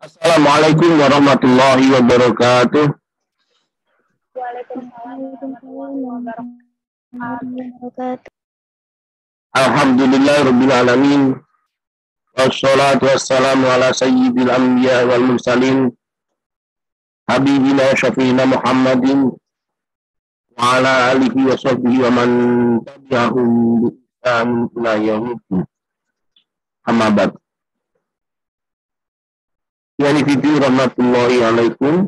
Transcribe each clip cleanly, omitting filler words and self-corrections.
Assalamualaikum warahmatullahi wabarakatuh. Waalaikumsalam warahmatullahi wabarakatuh. Alhamdulillah rabbil alamin. Wassalatu wassalamu ala sayyidil anbiya wal mursalin habibina syafiina Muhammadin wa ala alihi wa sahbihi wa man tabi'ahum bi ihsan ila yaumil amma ba'd. Yani fitur rahmatullahi alaikum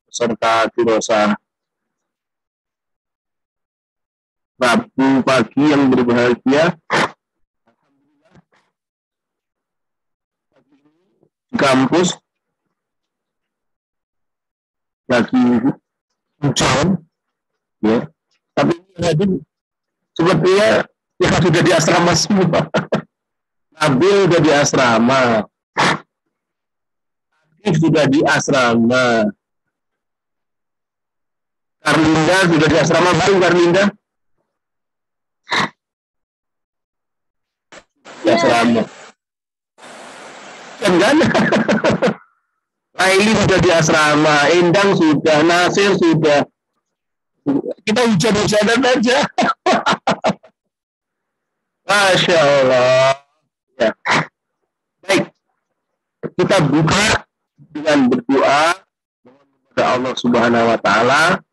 serta tirosa Rabu pagi yang berbahagia. Di kampus lagi hujan, ya. Tapi sepertinya ya sudah di asrama semua. Nabil sudah di asrama, Akif sudah di asrama, Karlinda sudah di asrama baru. Karlinda di asrama. Kan? Laili sudah di asrama, Endang sudah, Nasir sudah. Kita hujan-hujanan aja. Masya Allah. Ya. Baik, kita buka dengan berdoa kepada Allah Subhanahu Wa Taala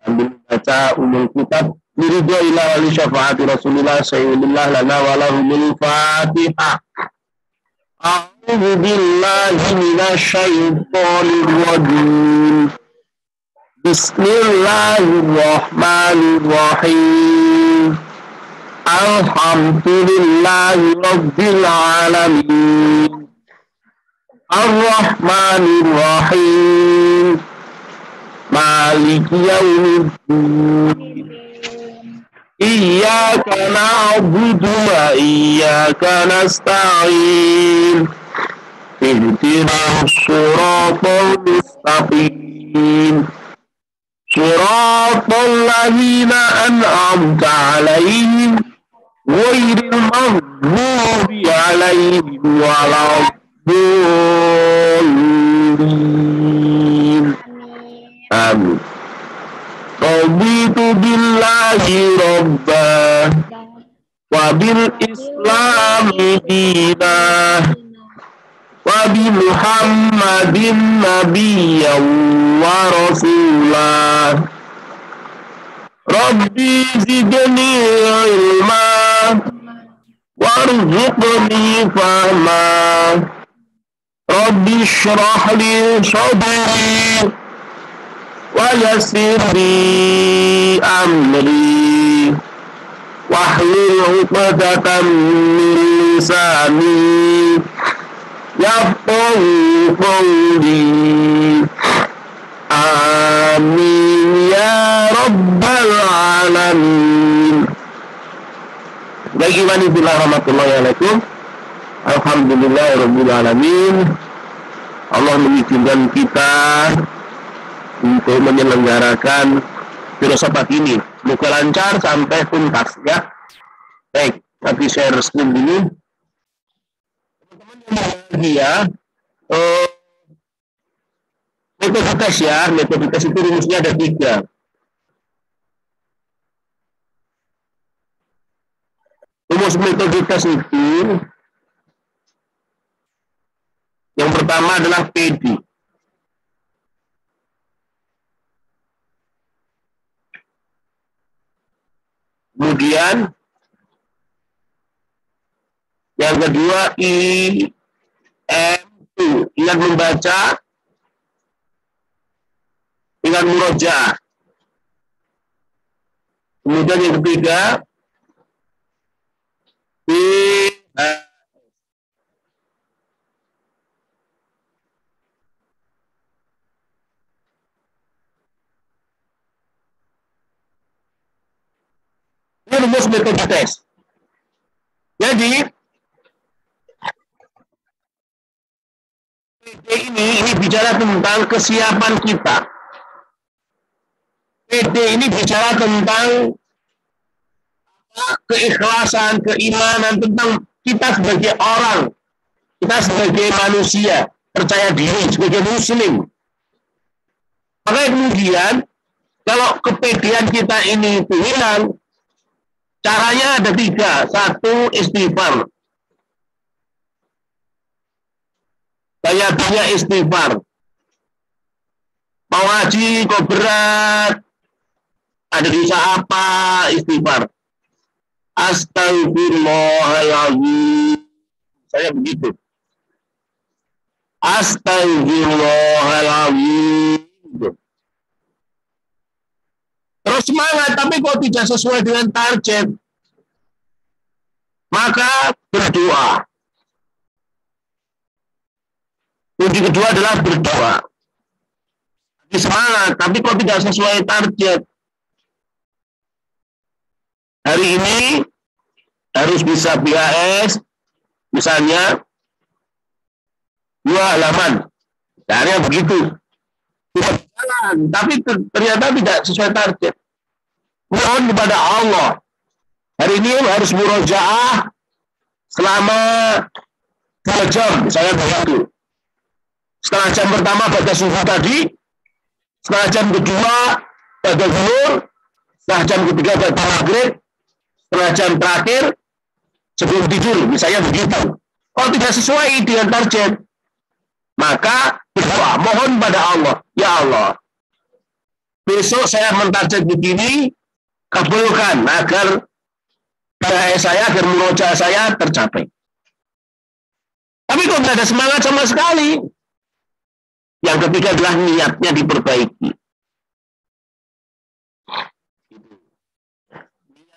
sambil membaca umul kitab Liridho ila wali syafaati Rasulullah Sayyidullah lana walahumul Fatihah. A'udzu billahi minasyaitonir rajim. Bismillahirrahmanirrahim. Alhamdulillahi rabbil alamin. Ar-Rahmanir-Rahim. Maliki yaumiddin. Iyyaka na'budu wa iyyaka nasta'in. Ihdinas siratal mustaqim. Siratal ladzina an'amta 'alaihim ghairil maghdubi 'alaihim waladdallin. Amin. Raditu billahi rabbah wa bil islami dinah wa bi Muhammadin nabiyyan wa rasulah. Rabbi zidni ilma warzuqni fahma. Rabbi shrah li sadri wa yassir li amri wahlul 'uqdatam min lisani yafqahu qawli. Amin ya rabbal alamin. Bismillahirrahmanirrahim. Alhamdulillahirabbil alamin. Allah mengizinkan kita untuk menyelenggarakan filsafat ini. Semoga lancar sampai tuntas ya. Baik, tapi share screen dulu. Teman-teman yang metode tes ya. Metode tes itu rumusnya ada 3. Rumus metode tes itu yang pertama adalah PD. Kemudian yang kedua IM2, ingat membaca, ingat murojaah. Kemudian yang ketiga ini rumus metode tes. Jadi PD ini bicara tentang kesiapan kita. PD ini bicara tentang keikhlasan, keimanan, tentang kita sebagai orang Kita sebagai manusia percaya diri sebagai muslim. Maka kemudian kalau kepedean kita ini hilang, caranya ada 3. 1, istighfar. Banyak-banyak istighfar. Mau ngaji kok berat, ada dosa apa, istighfar. Astagfirullahaladzim. Saya begitu. Astagfirullahaladzim. Terus semangat, tapi kok tidak sesuai dengan target, maka berdoa. Kunci kedua adalah berdoa. Semangat, tapi kok tidak sesuai target. Hari ini harus bisa BAS, misalnya 2 halaman. Caranya begitu. Jalan, tapi ternyata tidak sesuai target. Mohon kepada Allah. Hari ini harus murojaah selama 2 jam. Saya begitu. Setengah jam pertama baca subuh tadi, setengah jam kedua baca zuhur, setengah jam ketiga baca maghrib, setengah jam terakhir sebelum tidur, misalnya begitu. Kalau tidak sesuai dengan target, maka berdoa, mohon pada Allah, ya Allah, besok saya mentarget begini, kabulkan agar saya, agar murojaah saya tercapai. Tapi kok tidak ada semangat sama sekali. Yang ketiga adalah niatnya diperbaiki.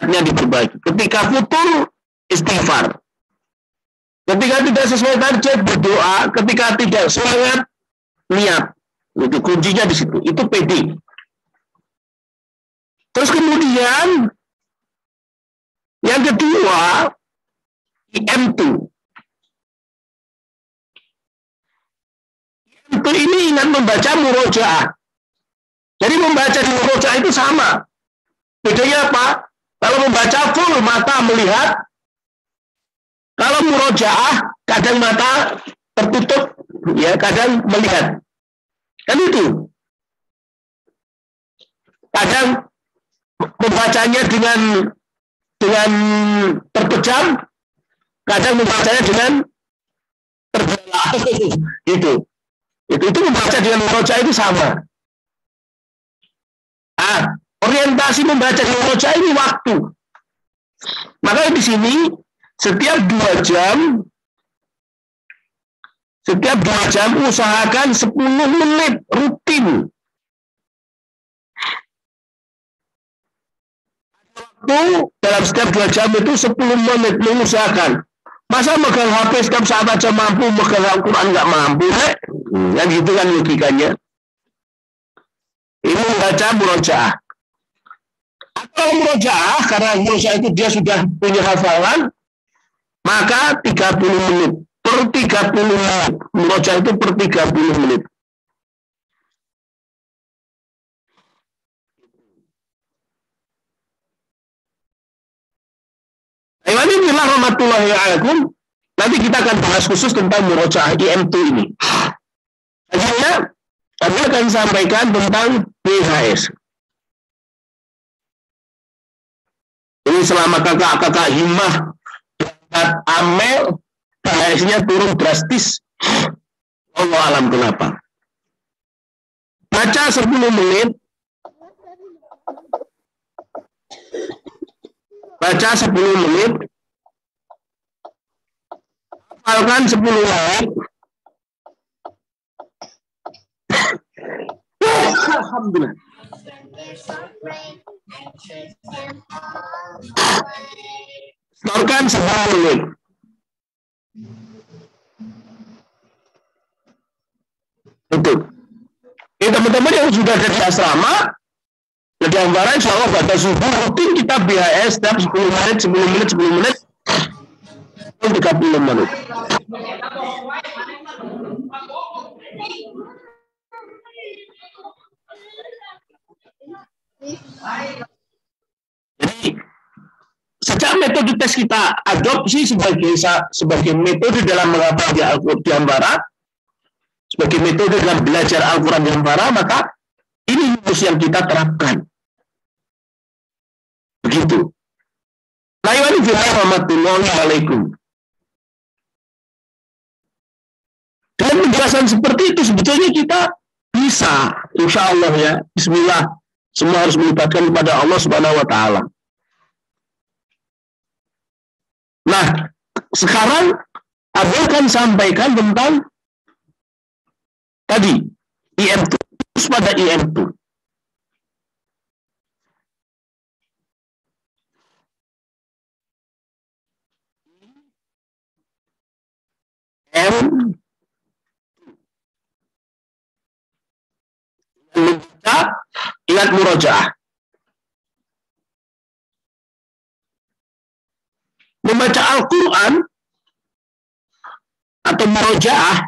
Niatnya diperbaiki. Ketika futur, istighfar. Ketika tidak sesuai target, berdoa. Ketika tidak semangat, niat. Itu kuncinya di situ. Itu PD. Terus kemudian, yang kedua, IM2. Itu ini ingat membaca murojaah. Jadi membaca di murojaah itu sama. Bedanya apa? Kalau membaca full mata melihat, kalau murojaah kadang mata tertutup, ya kadang melihat. Kan itu. Kadang membacanya dengan terpejam, kadang membacanya dengan terbelah. Itu membaca dengan murojaah itu sama. Orientasi membaca dengan murojaah ini waktu. Maka di sini setiap 2 jam usahakan 10 menit rutin. Waktu dalam setiap 2 jam itu 10 menit mengusahakan. Masa megang HP setiap saat aja mampu, megang Al-Quran nggak mampu, Yang gitu kan logikanya. Ini membaca murojaah. Atau murojaah, karena murojaah itu dia sudah punya hafalan, maka 30 menit. Per 30 menit. Murojaah itu per 30 menit. Bismillah warahmatullahi wabarakatuh. Nanti kita akan bahas khusus tentang murojaah IM2 ini. Akhirnya, kami akan sampaikan tentang BHS. Ini selama kakak-kakak himmah dapat amel, BHS-nya turun drastis. Allah alam kenapa. Baca 10 menit. Baca 10 menit. Hafalkan 10 menit. Alhamdulillah. Setorkan 10 menit. Itu. Ini teman-teman yang sudah ada di asrama, jadi gambaran insya Allah baca subuh rutin kita BHS setiap 10 menit, 10 menit, 10 menit, 30 menit. Jadi Sejak metode tes kita adopsi sebagai metode dalam menghafal Al-Quran Barat, sebagai metode dalam belajar Al-Quran yang Barat, maka ini rumus yang kita terapkan. Begitu. Assalamualaikum. Dengan penjelasan seperti itu sebetulnya kita bisa, insya Allah ya, Bismillah, semua harus melibatkan kepada Allah Subhanahu Wa Taala. Nah, sekarang Abang akan sampaikan tentang tadi IM2 pada IM2. Membaca, ingat murojaah. Membaca Al-Quran atau murojaah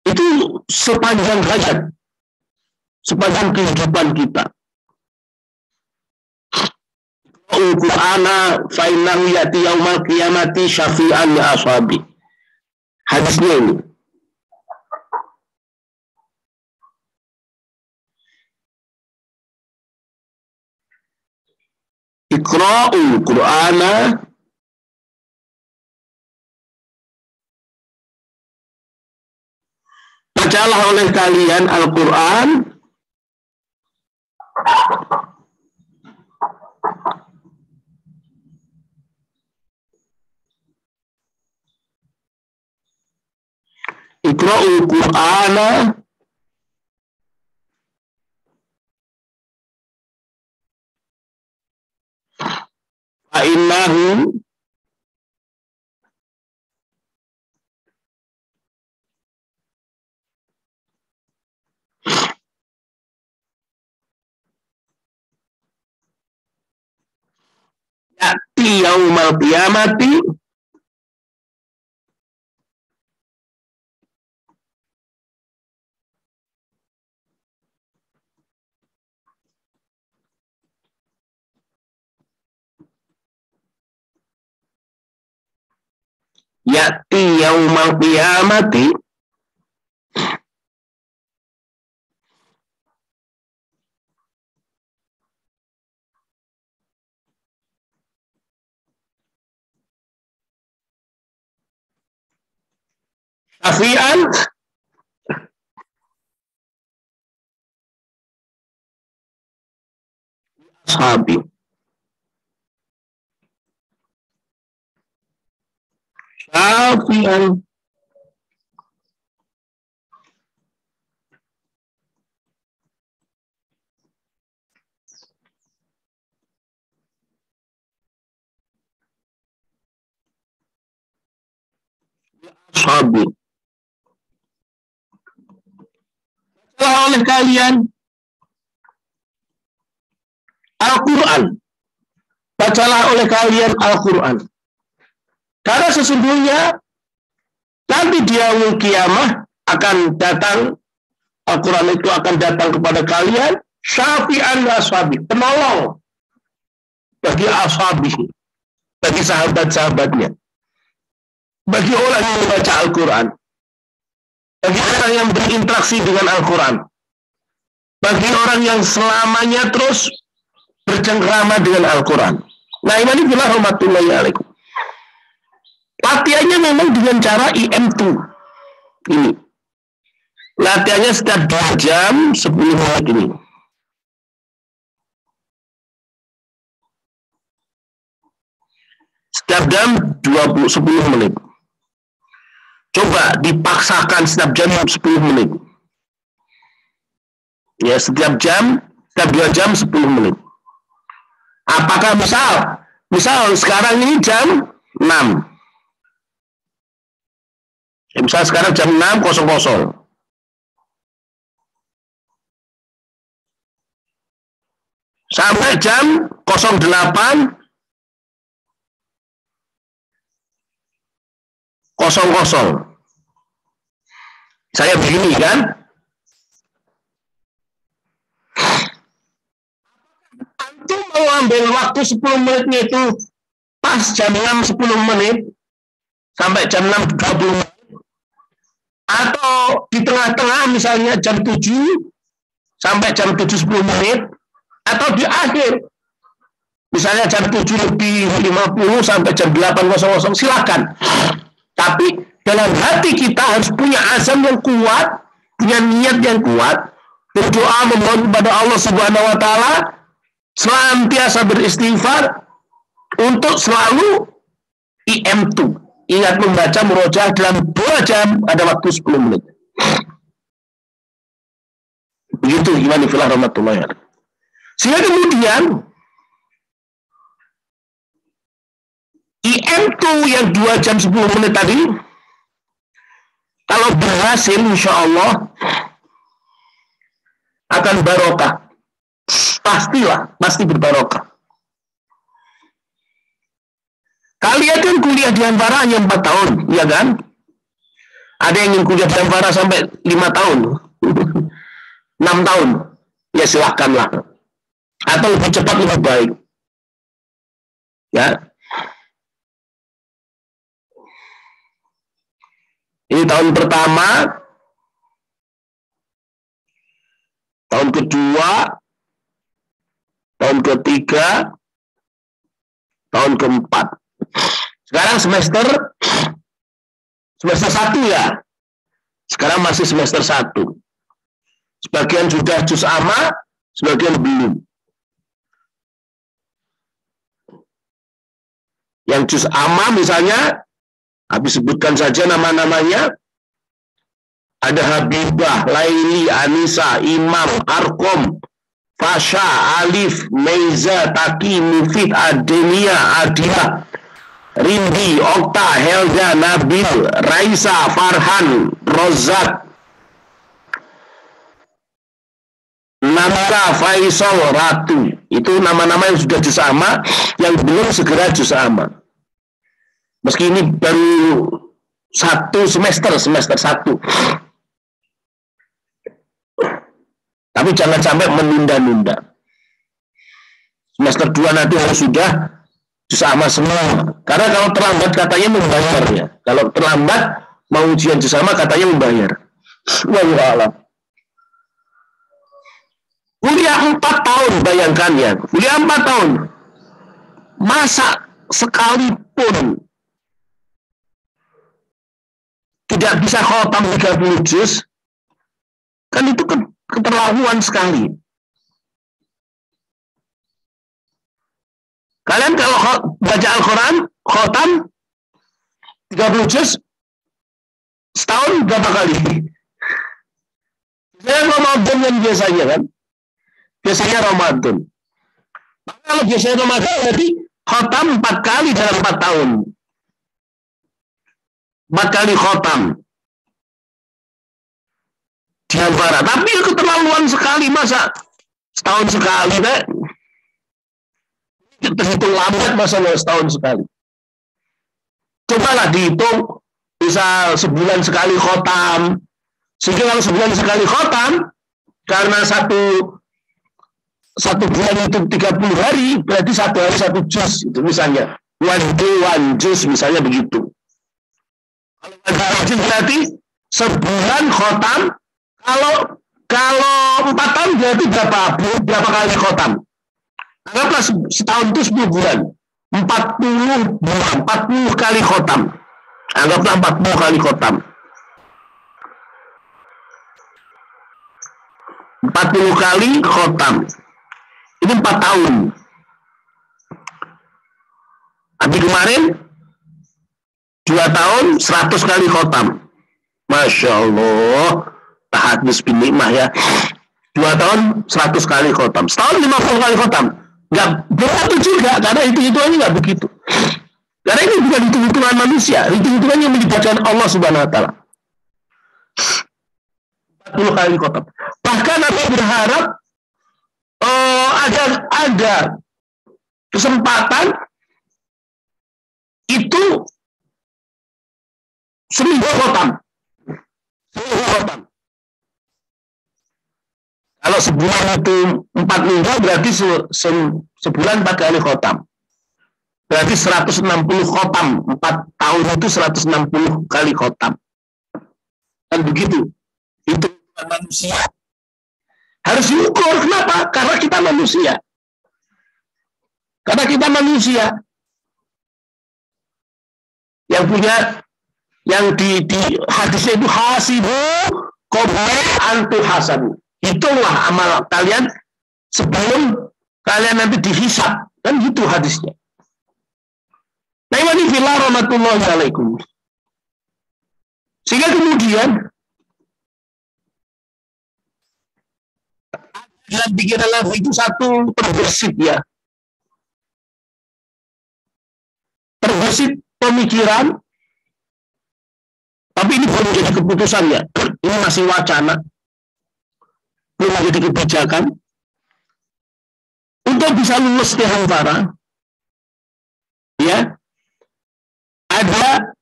itu sepanjang hayat, sepanjang kehidupan kita. Al-Qur'ana fa'innahu ya'ti yaumal qiyamati syafi'an li ashabi. Hadisnya ini. Iqra'ul Qur'ana bacalah oleh kalian Al-Quran Iqra'ul Qur'ana fa'innahu ya'ti yaumal qiyamati ya'ti yaumal qiyamati syafi'an ashabi. Syafi'an ashabi. Bacalah oleh kalian Al-Quran. Bacalah oleh kalian Al-Quran. Karena sesungguhnya nanti di yaumul qiyamah akan datang, Al-Quran itu akan datang kepada kalian syafi'an wa ashabi, penolong bagi ashabi, bagi sahabat-sahabatnya, bagi orang yang membaca Al-Quran, bagi orang yang berinteraksi dengan Al-Quran, bagi orang yang selamanya terus bercengkrama dengan Al-Quran. Nah, ini bila rahmatullahi alaikum. Latihannya memang dengan cara IM2 ini. Latihannya setiap 2 jam 10 menit ini. Setiap jam 10 menit. Coba dipaksakan setiap jam 10 menit. Ya, setiap 2 jam 10 menit. Apakah misal sekarang ini jam 6. Ya, misal sekarang jam 6.00. Sampai jam 08.00. Saya begini kan? Antum mau ambil waktu 10 menitnya itu pas jam 6 10 menit sampai jam 6 20 menit, atau di tengah-tengah misalnya jam 7 sampai jam 7 10 menit, atau di akhir misalnya jam 7 lebih 50 sampai jam 8.00, silakan. Tapi dalam hati kita harus punya azam yang kuat, punya niat yang kuat, berdoa memohon kepada Allah Subhanahu wa taala, senantiasa beristighfar untuk selalu IM2. Ingat membaca murojaah dalam 2 jam, ada waktu 10 menit. Begitu gimana filah rahmatullahi alaihi. Sehingga kemudian IM2 yang 2 jam 10 menit tadi, kalau berhasil insya Allah akan barokah. Pastilah, pasti berbarokah. Kalian kan kuliah di Anwara hanya 4 tahun, ya kan? Ada yang ingin kuliah di Anwara sampai 5 tahun, 6 tahun, ya silahkanlah. Atau lebih cepat lebih baik. Ya. Ini tahun pertama, tahun kedua, tahun ketiga, tahun keempat. Sekarang semester 1 ya. Sekarang masih semester 1. Sebagian sudah juz amma, sebagian belum. Yang juz amma misalnya, habis sebutkan saja nama-namanya, ada Habibah, Laili, Anissa, Imam, Arkom, Fasha, Alif, Meiza, Taki, Mufid, Adenia, Adia, Rindi, Okta, Helga, Nabil, Raisa, Farhan, Rozak, Namara, Faisal, Ratu. Itu nama-nama yang sudah juz amma, yang belum segera juz amma. Meski ini baru 1 semester 1. Tapi jangan sampai menunda-nunda. Semester 2 nanti harus sudah juz amma semua. Karena kalau terlambat katanya membayarnya. Kalau terlambat mau ujian juz amma katanya membayar. Wallahu a'lam. Kuliah 4 tahun, bayangkan ya. Kuliah 4 tahun. Masa sekalipun tidak bisa khotam 30 juz, kan itu keterlaluan sekali. Kalian kalau baca Al-Quran, khotam 30 juz, setahun berapa kali? Saya Ramadan yang biasanya kan? Biasanya Ramadan. Kalau biasanya Ramadan, berarti khotam 4 kali dalam 4 tahun. 4 kali khotam di Anwara. Tapi keterlaluan sekali, masa setahun sekali deh. Terhitung lambat masa setahun sekali. Cobalah dihitung, bisa sebulan sekali khotam. Sehingga kalau sebulan sekali khotam, karena satu bulan itu 30 hari, berarti 1 hari 1 juz itu misalnya. One day 1 juz misalnya begitu. Kalau berarti sebulan khotam, kalau 4 tahun berarti berapa kali khotam? Anggaplah setahun itu 10 bulan, 40 bulan, 40 kali khotam. Anggaplah 40 kali khotam. 40 kali khotam. Ini 4 tahun. Tapi kemarin 2 tahun 100 kali khotam. Masya Allah. Tahadus bin nikmah ya. 2 tahun 100 kali khotam. Setahun 50 kali khotam. Nggak berarti juga, karena hitung-hitungannya nggak begitu. Karena ini bukan hitung-hitungan manusia. Hitung-hitungannya yang melibatkan Allah Subhanahu wa ta'ala. 40 kali khotam. Bahkan aku berharap ada kesempatan itu seminggu khotam. Kalau sebulan itu 4 minggu berarti Sebulan 4 kali khotam. Berarti 160 khotam. 4 tahun itu 160 kali khotam. Kan begitu. Itu manusia. Harus diukur. Kenapa? Karena kita manusia. Karena kita manusia. Yang punya, yang di hadisnya itu hasibu qabla an tuhasabu. Hitunglah amal kalian sebelum kalian nanti dihisab. Kan gitu hadisnya. Nah, ini fillah rahmatullahi alaikum. Sehingga kemudian dalam pikiran Allah itu satu terbersih ya. Terbersih pemikiran, tapi ini belum menjadi keputusan ya. Ini masih wacana. Belum menjadi kebijakan. Untuk bisa lulus di hantara, ya, ada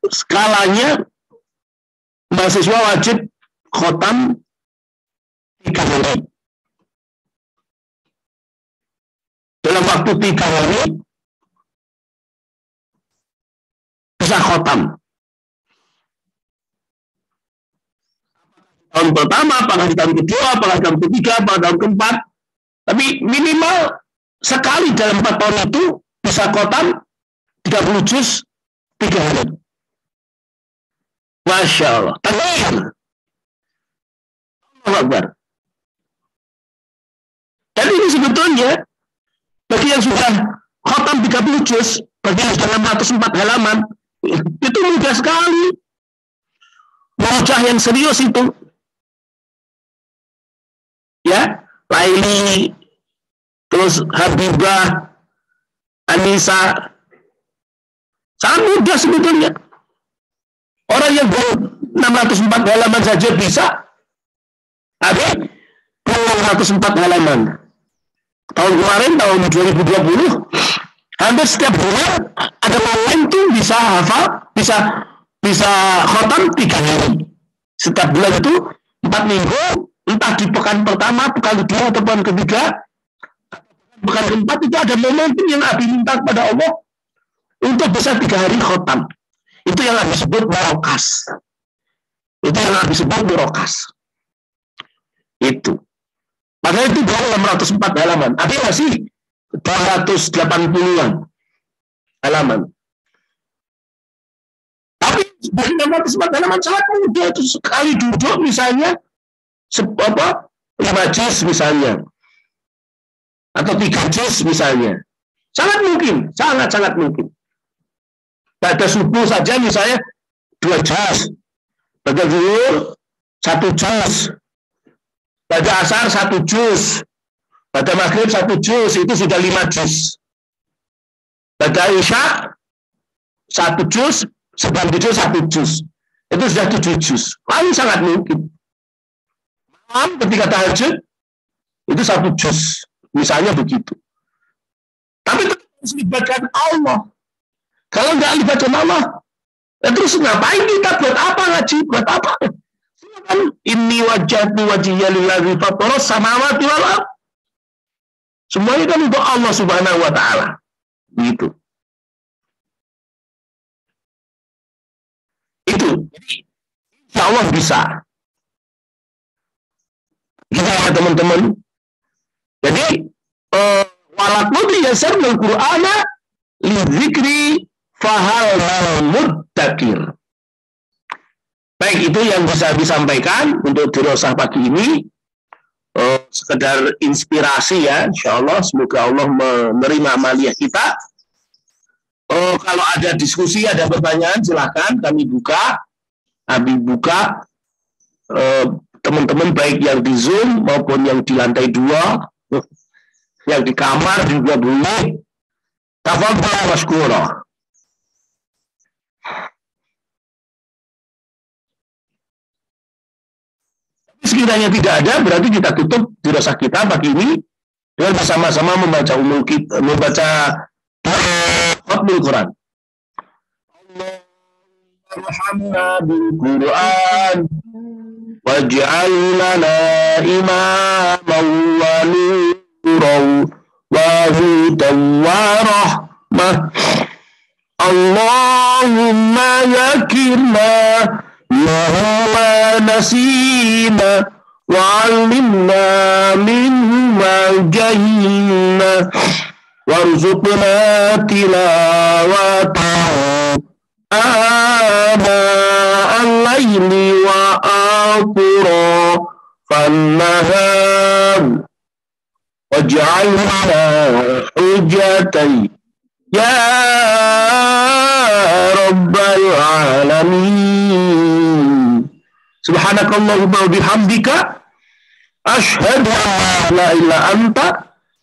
skalanya. Mahasiswa wajib khotam 3 hari. Dalam waktu 3 hari bisa khotam. Tahun pertama, apakah di tahun kedua, apakah di tahun ketiga, apakah tahun keempat. Tapi minimal sekali dalam 4 tahun itu bisa khotam 30 juz 3 hari. Masya Allah. Takbir. Allah Akbar. Dan ini sebetulnya bagi yang sudah khotam 30 juz, bagi yang sudah 604 halaman, itu mudah sekali. Bocah yang serius itu. Ya, Laili, terus Habibah, Anissa. Sangat mudah sebetulnya. Orang yang 604 halaman saja bisa. Ada 204 halaman. Tahun kemarin, tahun 2020, hampir setiap bulan ada momentum bisa hafal, bisa khotam 3 hari. Setiap bulan itu 4 minggu, entah di pekan pertama, pekan kedua, atau pekan ketiga, pekan keempat itu ada momentum yang Abi minta kepada Allah untuk bisa 3 hari khotam. Itu yang disebut murokas. Itu yang disebut murokas. Itu. Padahal itu 604 halaman. Tapi masih 280-an halaman. Tapi dari 604 halaman sangat mudah. Itu sekali duduk misalnya 5 juz misalnya. Atau 3 juz misalnya. Sangat mungkin. Sangat-sangat mungkin. Pada subuh saja misalnya 2 juz. Pada zuhur 1 juz. Pada asar 1 juz. Pada maghrib 1 juz. Itu sudah 5 juz. Pada isya 1 juz. Sebelum tidur 1 juz. Itu sudah 7 juz. Lalu sangat mungkin. Malam ketika tahajud itu 1 juz. Misalnya begitu. Tapi itu harus melibatkan Allah. Kalau nggak libatkan Allah, terus ngapain kita? Buat apa ngaji? Buat apa? Inni wajjahtu wajhiya lillazi fatara samawati wal ardh. Semuanya kan untuk Allah Subhanahu wa taala. Gitu. Itu. Jadi insya Allah bisa. Kita ya teman-teman. Jadi walaqad yassarnal Qur'ana lidzikri fahal muddakir. Baik, itu yang bisa disampaikan untuk dirosah pagi ini. Sekedar inspirasi ya, insya Allah. Semoga Allah menerima amaliyah kita. Kalau ada diskusi, ada pertanyaan, silakan kami buka. Abi buka. Teman-teman baik yang di Zoom maupun yang di lantai 2, yang di kamar juga boleh. Tafadhal mashkura. Sekiranya tidak ada, berarti kita tutup dirasah kita pagi ini dengan bersama-sama membaca khatmul Quran. Allahumma bil Quran waj'al lana imaman wa nuran وهدى ورحمة اللهم ذكرنا ما نسينا وعلمنا مما جهلنا وارزقنا تلاوته آناء الليل وأطراف النهار واجعلنا حجتي يا رب العالمين Subhanakallahumma wa bihamdika asyhadu an la ilaha illa anta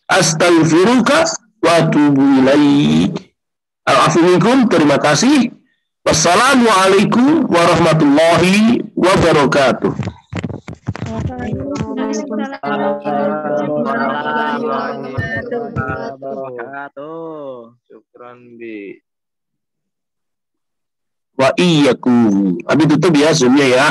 astaghfiruka wa atubu ilaik. Al-afu minkum, terima kasih. Wassalamualaikum warahmatullahi wabarakatuh. Syukran bi. Wa iyyakum. Abi tutup ya Zoom-nya ya.